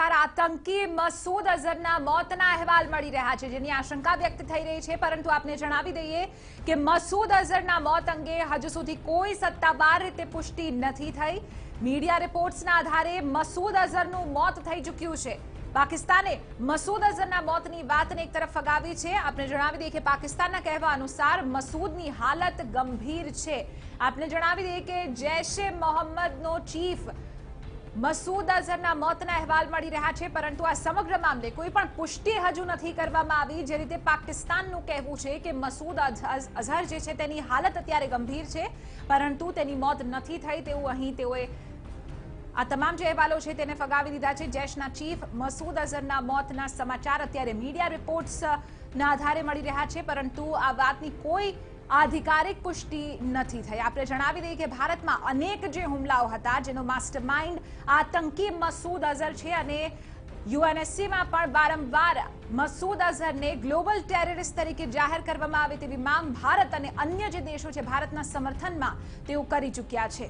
સમાચાર આતંકી મસૂદ અઝહરના મોતના અહેવાલ મળી રહ્યા છે, જેની આશંકા વ્યક્ત થઈ રહી છે। પરંતુ આપને જણાવી દઈએ કે મસૂદ અઝહરના મોત અંગે હજુ સુધી કોઈ સત્તાવાર રીતે પુષ્ટિ નથી થઈ। મીડિયા રિપોર્ટ્સના આધારે મસૂદ અઝહરનું મોત થઈ ચૂક્યું છે। પાકિસ્તાને મસૂદ અઝહરના મોતની વાતને એક તરફ ફગાવી છે। આપને જણાવી દઈએ કે પાકિસ્તાનના કહેવા અનુસાર મસૂદની હાલત ગંભીર છે। આપને જણાવી દઈએ કે જૈશે મોહમ્મદનો ચીફ મસૂદ અઝહરના મોતના અહેવાલ મળી રહ્યા છે, પરંતુ આ સમગ્ર મામલે કોઈ પણ પુષ્ટિ હજુ નથી કરવામાં આવી। જે રીતે પાકિસ્તાનનું કહેવું છે કે મસૂદ અઝહર જે છે તેની હાલત અત્યારે ગંભીર છે, પરંતુ તેની મોત નથી થઈ તેવું અહીં તેઓએ આ તમામ જે અહેવાલો છે તેને ફગાવી દીધા છે। જૈશના ચીફ મસૂદ અઝહરના મોતના સમાચાર અત્યારે મીડિયા રિપોર્ટ્સના આધારે મળી રહ્યા છે, પરંતુ આ વાતની કોઈ આધિકારિક પુષ્ટિ નથી થઈ। આપણે જણાવી દઈએ કે ભારતમાં અનેક જે હુમલાઓ હતા જેનો માસ્ટરમાઇન્ડ આતંકી મસૂદ અઝહર છે અને યુએનએસસીમાં પણ વારંવાર મસૂદ અઝહરને ગ્લોબલ ટેરરિસ્ટ તરીકે જાહેર કરવામાં આવે તેવી માંગ ભારત અને અન્ય જે દેશો છે ભારતના સમર્થનમાં તેઓ કરી ચૂક્યા છે।